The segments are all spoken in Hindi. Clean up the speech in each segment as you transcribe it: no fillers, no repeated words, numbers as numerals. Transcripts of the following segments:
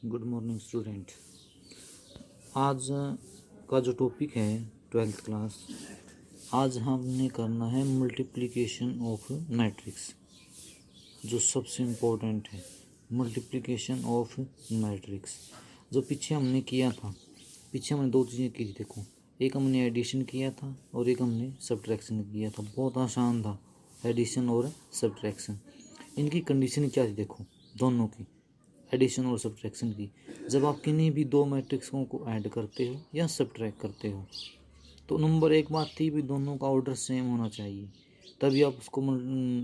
Good morning student. आज का जो टॉपिक है 12th क्लास, आज हमने करना है मल्टीप्लिकेशन ऑफ मैट्रिक्स, जो सबसे इम्पोर्टेंट है। मल्टीप्लिकेशन ऑफ मैट्रिक्स जो पीछे हमने किया था, पीछे हमने दो चीज़ें की थी। देखो, एक हमने एडिशन किया था और एक हमने सब्ट्रैक्शन किया था। बहुत आसान था एडिशन और सब्ट्रैक्शन। इनकी कंडीशन क्या थी? देखो, दोनों की, एडिशन और सब्ट्रैक्शन की। जब आप किन्हीं भी दो मैट्रिक्सों को ऐड करते हो या सब्ट्रैक्ट करते हो, तो नंबर एक बात थी भी दोनों का ऑर्डर सेम होना चाहिए, तभी आप उसको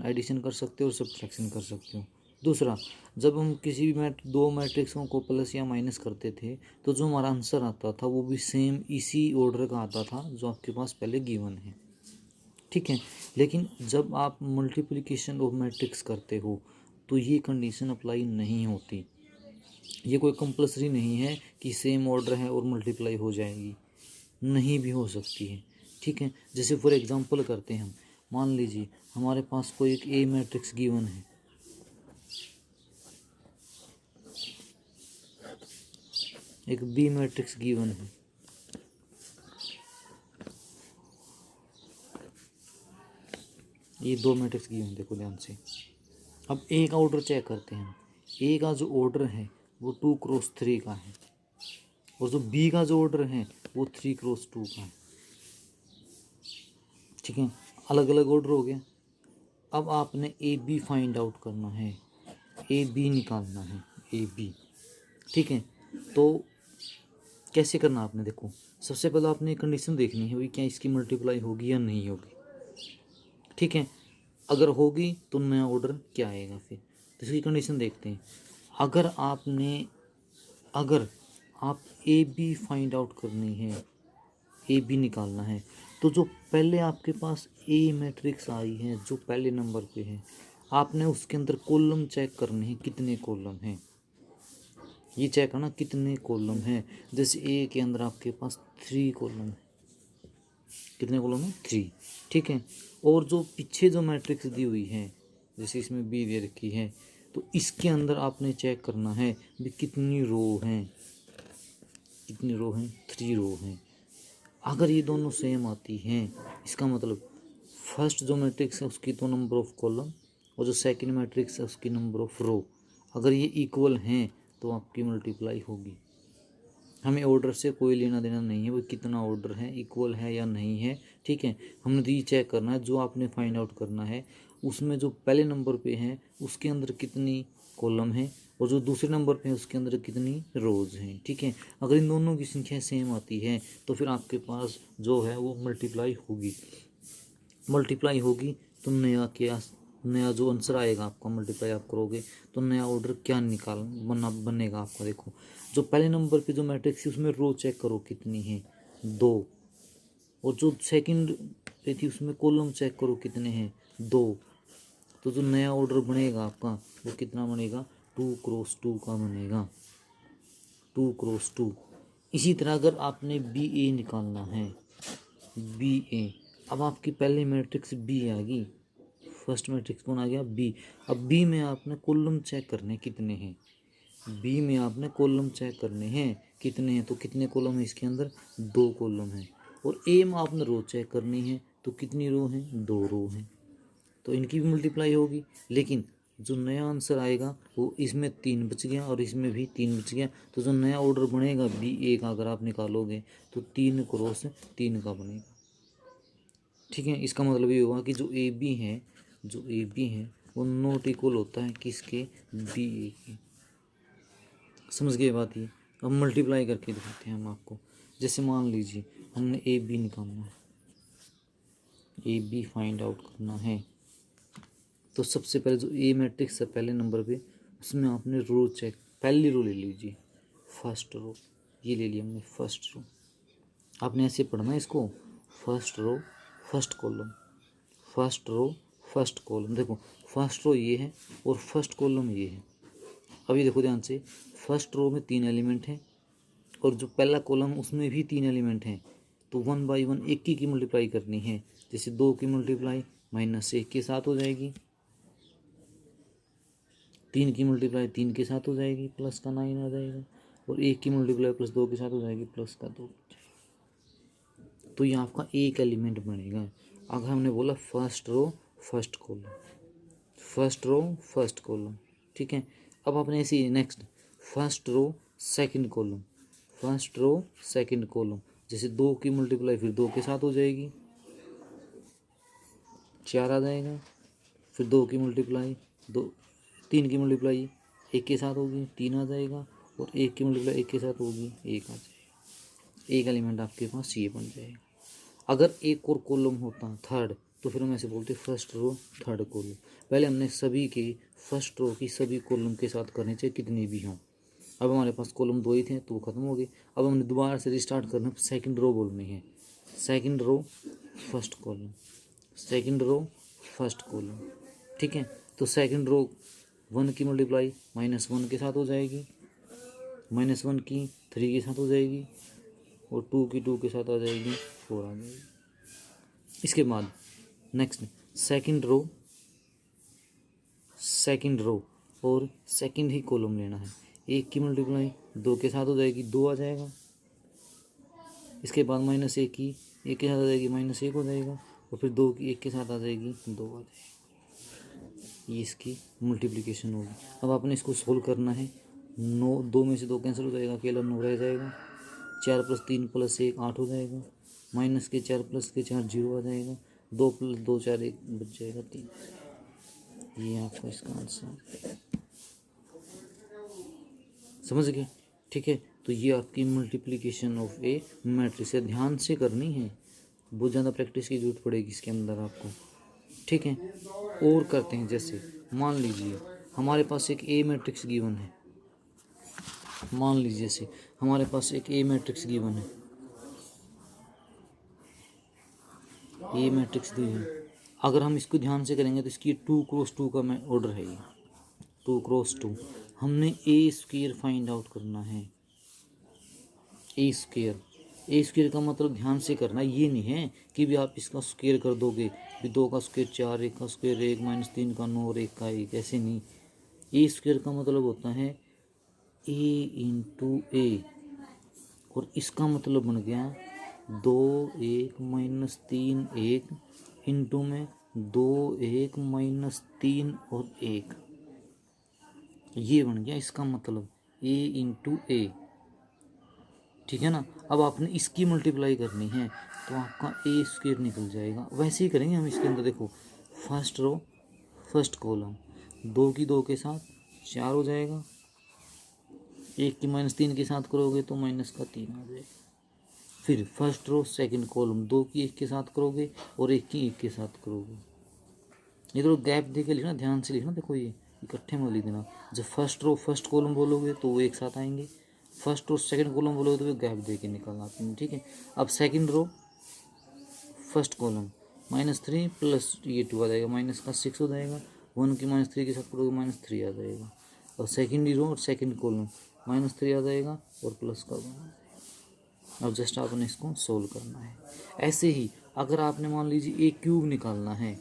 एडिशन कर सकते हो और सब्ट्रैक्शन कर सकते हो। दूसरा, जब हम किसी भी दो मैट्रिक्सों को प्लस या माइनस करते थे, तो जो हमारा आंसर आता था वो भी सेम इसी ऑर्डर का आता था जो आपके पास पहले गिवन है। ठीक है, लेकिन जब आप मल्टीप्लिकेशन ऑफ मैट्रिक्स करते हो तो ये कंडीशन अप्लाई नहीं होती। ये कोई कंपल्सरी नहीं है कि सेम ऑर्डर है और मल्टीप्लाई हो जाएगी, नहीं भी हो सकती है। ठीक है, जैसे फॉर एग्जांपल करते हैं हम, मान लीजिए हमारे पास कोई एक ए मैट्रिक्स गिवन है, एक बी मैट्रिक्स गिवन है, ये दो मैट्रिक्स गिवन, देखो ध्यान से। अब ए का ऑर्डर चेक करते हैं। ए का जो ऑर्डर है वो 2x3 का है, और जो बी का जो ऑर्डर है वो 3x2 का है। ठीक है, अलग अलग ऑर्डर हो गया। अब आपने ए बी फाइंड आउट करना है, ए बी निकालना है, ए बी। ठीक है, तो कैसे करना आपने? देखो, सबसे पहले आपने कंडीशन देखनी है, क्या इसकी मल्टीप्लाई होगी या नहीं होगी। ठीक है, अगर होगी तो नया ऑर्डर क्या आएगा फिर, तो इसकी कंडीशन देखते हैं। अगर आप ए बी फाइंड आउट करनी है, ए बी निकालना है, तो जो पहले आपके पास ए मैट्रिक्स आई है, जो पहले नंबर पे है, आपने उसके अंदर कॉलम चेक करने हैं, कितने कॉलम हैं, ये चेक करना कितने कॉलम हैं। जैसे ए के अंदर आपके पास 3 कॉलम है, कितने कॉलम है? 3। ठीक है, और जो पीछे जो मैट्रिक्स दी हुई है, जैसे इसमें बी दे रखी है, तो इसके अंदर आपने चेक करना है भी कितनी रो हैं, कितनी रो हैं? 3 रो हैं। अगर ये दोनों सेम आती हैं, इसका मतलब फर्स्ट जो मैट्रिक्स है उसकी तो नंबर ऑफ कॉलम, और जो सेकंड मैट्रिक्स है उसकी नंबर ऑफ रो, अगर ये इक्वल हैं तो आपकी मल्टीप्लाई होगी। हमें ऑर्डर से कोई लेना देना नहीं है, वो कितना ऑर्डर है, इक्वल है या नहीं है। ठीक है, हमने तो ये चेक करना है, जो आपने फाइंड आउट करना है उसमें जो पहले नंबर पे है उसके अंदर कितनी कॉलम है, और जो दूसरे नंबर पे है उसके अंदर कितनी रोज हैं। ठीक है, अगर इन दोनों की संख्या सेम आती है तो फिर आपके पास जो है वो मल्टीप्लाई होगी। मल्टीप्लाई होगी तो नया जो आंसर आएगा आपका, मल्टीप्लाई आप करोगे तो नया ऑर्डर क्या बनेगा आपका। देखो, जो पहले नंबर पे जो मैट्रिक्स है उसमें रो चेक करो कितनी है, 2, और जो सेकंड पे थी उसमें कॉलम चेक करो कितने हैं, 2। तो जो नया ऑर्डर बनेगा आपका वो कितना बनेगा? 2x2 का बनेगा, 2x2। इसी तरह अगर आपने बी ए निकालना है, बी ए, अब आपकी पहले मैट्रिक्स बी आ गई, फर्स्ट मैट्रिक्स कौन आ गया? बी। अब बी में आपने कॉलम चेक करने कितने हैं, बी में आपने कॉलम चेक करने हैं कितने हैं, तो कितने कॉलम है इसके अंदर? 2 कॉलम है। और ए में आपने रो चेक करनी है, तो कितनी रो हैं? 2 रो हैं। तो इनकी भी मल्टीप्लाई होगी, लेकिन जो नया आंसर आएगा वो इसमें 3 बच गया और इसमें भी 3 बच गया। तो जो नया ऑर्डर बनेगा बी ए का अगर आप निकालोगे तो 3x3 का बनेगा। ठीक है, इसका मतलब ये हुआ कि जो ए बी है, जो ए बी है वो नॉट इक्वल होता है किसके? बी ए के। समझ गए बात ये? अब मल्टीप्लाई करके दिखाते हैं हम आपको। जैसे मान लीजिए हमने ए बी निकालना है, ए बी फाइंड आउट करना है, तो सबसे पहले जो ए मैट्रिक्स है पहले नंबर पे, उसमें आपने रो चेक, पहली रो ले लीजिए, फर्स्ट रो, ये ले लिया हमने फर्स्ट रो। आपने ऐसे पढ़ना है इसको, first row first column, first row first column. देखो, फर्स्ट रो ये है और फर्स्ट कॉलम ये है। अभी देखो ध्यान से, फर्स्ट रो में 3 एलिमेंट हैं और जो पहला कॉलम उसमें भी 3 एलिमेंट हैं, तो 1 बाई 1 एक की मल्टीप्लाई करनी है। जैसे 2 की मल्टीप्लाई -1 के साथ हो जाएगी, 3 की मल्टीप्लाई 3 के साथ हो जाएगी, प्लस का 9 आ जाएगा, और 1 की मल्टीप्लाई प्लस 2 के साथ हो जाएगी, प्लस का 2। तो ये आपका एक एलिमेंट बनेगा। अगर हमने बोला first row first column, first row first column, ठीक है। अब आपने ऐसे next first row second column, first row second column, जैसे 2 की मल्टीप्लाई फिर 2 के साथ हो जाएगी, 4 आ जाएगा, फिर 2 की मल्टीप्लाई 3 की मल्टीप्लाई 1 के साथ होगी, 3 आ जाएगा, और 1 की मल्टीप्लाई 1 के साथ होगी, 1 आ जाएगा। एक एलिमेंट आपके पास ये बन जाएगा। अगर एक और कॉलम होता थर्ड, तो फिर हम ऐसे बोलते फर्स्ट रो थर्ड कॉलम। पहले हमने सभी के फर्स्ट रो की सभी कॉलम के साथ करने चाहिए कितने भी हों। अब हमारे पास कॉलम 2 ही थे तो वो ख़त्म हो गए। अब हमने दोबारा से रिस्टार्ट करना, सेकंड रो बोलनी है, second row first column, second row first column, ठीक है। तो सेकंड रो 1 की मल्टीप्लाई -1 के साथ हो जाएगी, -1 की 3 के साथ हो जाएगी, और 2 की 2 के साथ आ जाएगी, 4 आ जाएगी। इसके बाद नेक्स्ट सेकंड रो और सेकंड ही कॉलम लेना है। 1 की मल्टीप्लाई 2 के साथ हो जाएगी, 2 आ जाएगा। इसके बाद -1 की 1 के साथ आ जाएगी, -1 हो जाएगा, और फिर 2 की 1 के साथ आ जाएगी, 2 आ जाएगी। ये इसकी मल्टीप्लिकेशन होगी। अब आपने इसको सोल्व करना है। 9, 2 में से 2 कैंसिल हो जाएगा, अकेला 9 रह जाएगा। 4 + 3 + 1 8 हो जाएगा, -4 + 4 0 आ जाएगा, 2 + 2 4 1 बच जाएगा 3। ये आपका इसका आंसर समझ गए, ठीक है। तो ये आपकी मल्टीप्लिकेशन ऑफ ए मैट्रिक्स है, ध्यान से करनी है, बहुत ज़्यादा प्रैक्टिस की जरूरत पड़ेगी इसके अंदर आपको, ठीक है। और करते हैं, जैसे मान लीजिए हमारे पास एक ए मैट्रिक्स गिवन है, मान लीजिए से हमारे पास एक ए मैट्रिक्स गिवन है, ए मैट्रिक्स दी है। अगर हम इसको ध्यान से करेंगे तो इसकी 2 क्रॉस 2 का ऑर्डर है, ये 2 क्रॉस 2। हमने ए स्क्वायर फाइंड आउट करना है, ए स्क्वायर का मतलब ध्यान से करना, ये नहीं है कि भी आप इसका स्क्वायर कर दोगे, भी 2 का स्क्वायर 4, 1 का स्क्वायर 1, -3 का 9 और 1 का 1, ऐसे नहीं। ए स्क्वायर का मतलब होता है ए इंटू ए, और इसका मतलब बन गया 2 1 -3 1 इंटू में 2 1 -3 और 1, ये बन गया इसका मतलब ए इंटू ए, ठीक है ना। अब आपने इसकी मल्टीप्लाई करनी है तो आपका ए स्क्वायर निकल जाएगा। वैसे ही करेंगे हम इसके अंदर, देखो फर्स्ट रो फर्स्ट कॉलम, 2 की 2 के साथ 4 हो जाएगा, 1 की -3 के साथ करोगे तो -3 आ जाएगा। फिर फर्स्ट रो सेकंड कॉलम, 2 की 1 के साथ करोगे और 1 की 1 के साथ करोगे। ये तो गैप दे के लिखना, ध्यान से लिखना, देखो ये इकट्ठे में लिख देना। जब फर्स्ट रो फर्स्ट कॉलम बोलोगे तो वो एक साथ आएंगे, फर्स्ट रो सेकंड कॉलम बोलोगे तो वो गैप दे के निकलना, ठीक है। अब second row first column -3 plus ये 2 आ जाएगा, -6 हो जाएगा, 1 की -3 के साथ करोगे -3 आ जाएगा। और सेकंड रो और सेकंड कॉलम -3 आ जाएगा और प्लस का 1 आ जाएगा। अब जस्ट आपने इसको सोल्व करना है। ऐसे ही अगर आपने मान लीजिए ए क्यूब निकालना है,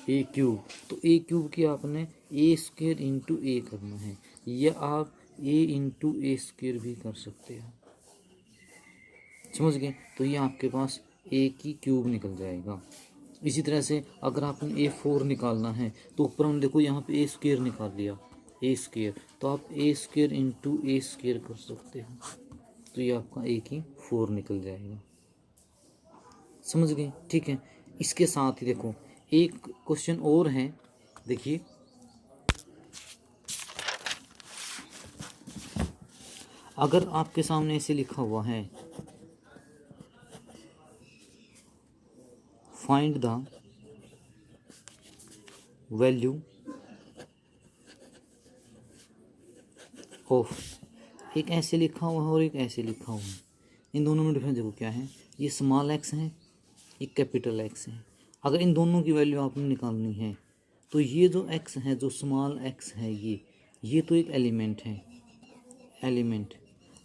ए क्यूब, तो ए क्यूब की आपने ए स्क्वायर इंटू ए करना है, या आप ए इंटू ए स्क्वायर भी कर सकते हैं, समझ गए। तो ये आपके पास ए की क्यूब निकल जाएगा। इसी तरह से अगर आपने A4 निकालना है तो ऊपर हम देखो यहाँ पे ए स्क्वायर निकाल लिया, ए स्क्वायर, तो आप ए स्क्वायर इंटू ए स्क्वायर कर सकते हो, तो ये आपका ए की 4 निकल जाएगा, समझ गए, ठीक है। इसके साथ ही देखो एक क्वेश्चन और है, देखिए अगर आपके सामने ऐसे लिखा हुआ है फाइंड द वैल्यू ऑफ, एक ऐसे लिखा हुआ है और एक ऐसे लिखा हुआ है, इन दोनों में डिफरेंस देखो क्या है, ये स्मॉल एक्स है, ये कैपिटल एक्स है। अगर इन दोनों की वैल्यू आपने निकालनी है तो ये जो एक्स है, जो स्मॉल एक्स है, ये तो एक एलिमेंट है, एलिमेंट,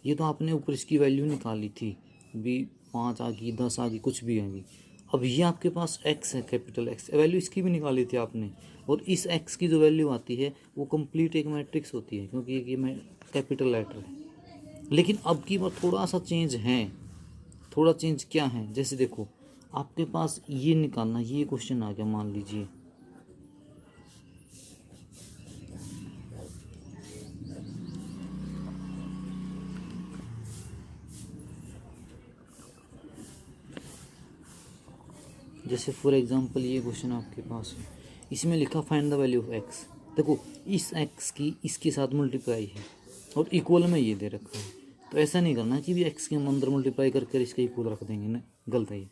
ये तो आपने ऊपर इसकी वैल्यू निकाली थी, भी 5 आ गई, 10 आ गई, कुछ भी आ गई। अब ये आपके पास एक्स है, कैपिटल एक्स, वैल्यू इसकी भी निकाली थी आपने। और इस एक्स की जो वैल्यू आती है वो कंप्लीट एक मैट्रिक्स होती है, क्योंकि ये मैं कैपिटल लेटर है। लेकिन अब की बार थोड़ा सा चेंज है। थोड़ा चेंज क्या है, जैसे देखो आपके पास ये निकालना, ये क्वेश्चन आ गया मान लीजिए, जैसे फॉर एग्जांपल ये क्वेश्चन आपके पास है, इसमें लिखा find the value of x. देखो इस एक्स की इसके साथ मल्टीप्लाई है और इक्वल में ये दे रखा है, तो ऐसा नहीं करना कि भी एक्स के हम अंदर मल्टीप्लाई करके इसका इक्वल रख देंगे ना, गलत है ये।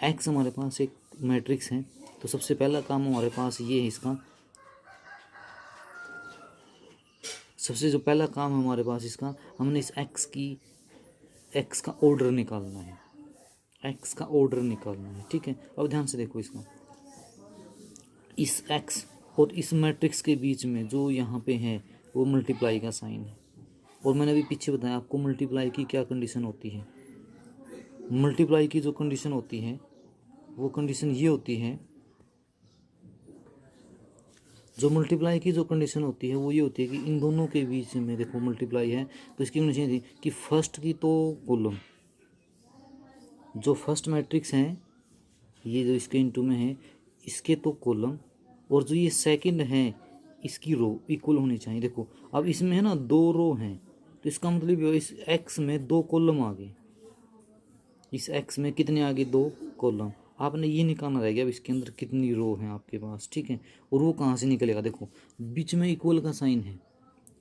एक्स हमारे पास एक मैट्रिक्स है, तो सबसे पहला काम हमारे पास ये है, इसका सबसे जो पहला काम है हमारे पास इसका, हमने इस एक्स का ऑर्डर निकालना है, एक्स का ऑर्डर निकालना है, ठीक है। अब ध्यान से देखो इसका, इस एक्स और इस मैट्रिक्स के बीच में जो यहाँ पे है वो मल्टीप्लाई का साइन है। और मैंने अभी पीछे बताया आपको मल्टीप्लाई की क्या कंडीशन होती है। मल्टीप्लाई की जो कंडीशन होती है वो कंडीशन ये होती है, जो मल्टीप्लाई की जो कंडीशन होती है वो ये होती है कि इन दोनों के बीच में देखो मल्टीप्लाई है, तो इसकी कंडीशन थी कि फर्स्ट की तो कॉलम, जो फर्स्ट मैट्रिक्स है ये जो इसके इनटू में है इसके तो कॉलम, और जो ये सेकंड है इसकी रो इक्वल होनी चाहिए। देखो अब इसमें है ना 2 रो हैं, तो इसका मतलब इस एक्स में 2 कॉलम आ गए, इस एक्स में कितने आ गए 2 कॉलम। आपने ये निकालना रह गया अब इसके अंदर कितनी रो हैं आपके पास, ठीक है। और वो कहाँ से निकलेगा, देखो बीच में इक्वल का साइन है,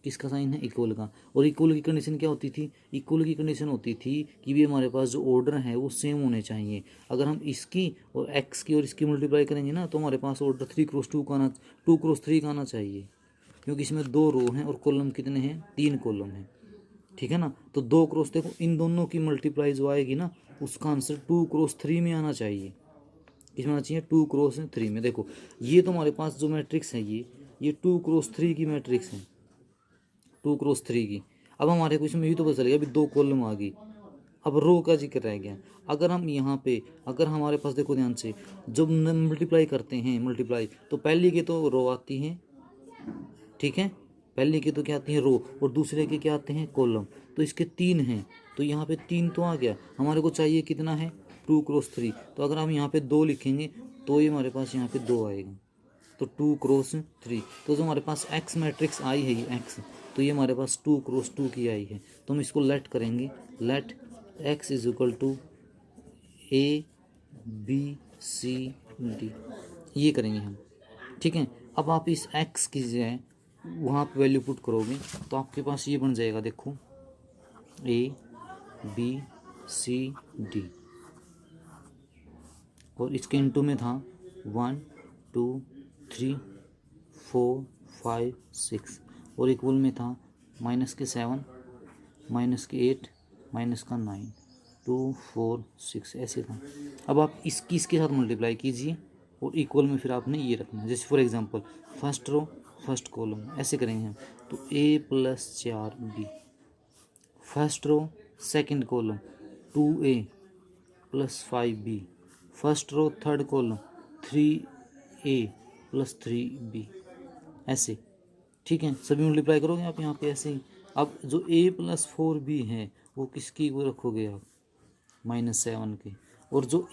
किसका साइन है, इक्वल का। और इक्वल की कंडीशन क्या होती थी, इक्वल की कंडीशन होती थी कि भी हमारे पास जो ऑर्डर है वो सेम होने चाहिए। अगर हम इसकी और एक्स की और इसकी मल्टीप्लाई करेंगे ना, तो हमारे पास ऑर्डर 3x2 का आना, 2x3 का आना चाहिए, क्योंकि इसमें 2 रो हैं और कॉलम कितने हैं, 3 कॉलम हैं, ठीक है ना। तो 2x, देखो इन दोनों की मल्टीप्लाई जो आएगी ना उसका आंसर 2x3 में आना चाहिए, इसमें आना चाहिए 2x3 में। देखो ये तो हमारे पास जो मैट्रिक्स है ये 2x3 की मैट्रिक्स है, 2x3 की। अब हमारे को इसमें ये तो पता चलेगा अभी 2 कॉलम आ गई, अब रो का जिक्र रह गया। अगर हम यहाँ पे, अगर हमारे पास देखो ध्यान से, जब मल्टीप्लाई करते हैं मल्टीप्लाई, तो पहले की तो रो आती है, ठीक है, पहले की तो क्या आती है रो, और दूसरे के क्या आते हैं कॉलम। तो इसके 3 हैं, तो यहाँ पे 3 तो आ गया, हमारे को चाहिए कितना है 2x3। तो अगर हम यहाँ पे 2 लिखेंगे तो ये हमारे पास यहाँ पे 2 आएगा, तो 2x3। तो जो हमारे पास एक्स मैट्रिक्स आई है ये एक्स, तो ये हमारे पास 2x2 की आई है। तो हम इसको लेट करेंगे, let x is equal to A B C D, ये करेंगे हम, ठीक है। अब आप इस x की जगह वहाँ पे वैल्यू पुट करोगे तो आपके पास ये बन जाएगा, देखो A B C D, और इसके इनटू में था 1 2 3 4 5 6, और इक्वल में था माइनस के 7 माइनस के 8 माइनस का 9 2 4 6 ऐसे था। अब आप इसकी इसके साथ मल्टीप्लाई कीजिए और इक्वल में फिर आपने ये रखना है। जैसे for example first row first column ऐसे करेंगे हम, तो A+4B, first row second column 2A+5B, first row third column 3A+3B, ऐसे, ठीक है। सभी मल्टीप्लाई करोगे आप यहाँ पे ऐसे ही। अब जो A+4B है वो किसकी वो रखोगे आप, -7 के, और जो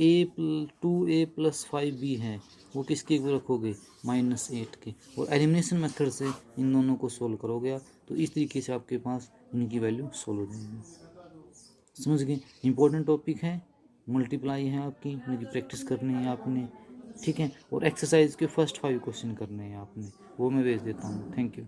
2A+5B है वो किसके वो रखोगे, -8 के, और एलिमिनेशन मेथड से इन दोनों को सोल्व करोगे आप, तो इस तरीके से आपके पास इनकी वैल्यू सोल्व हो जाएगी। समझ गए, इंपॉर्टेंट टॉपिक है, मल्टीप्लाई है आपकी, इनकी प्रैक्टिस करनी है आपने, ठीक है। और एक्सरसाइज के फर्स्ट 5 क्वेश्चन करने हैं आपने, वो मैं भेज देता हूँ। Thank you.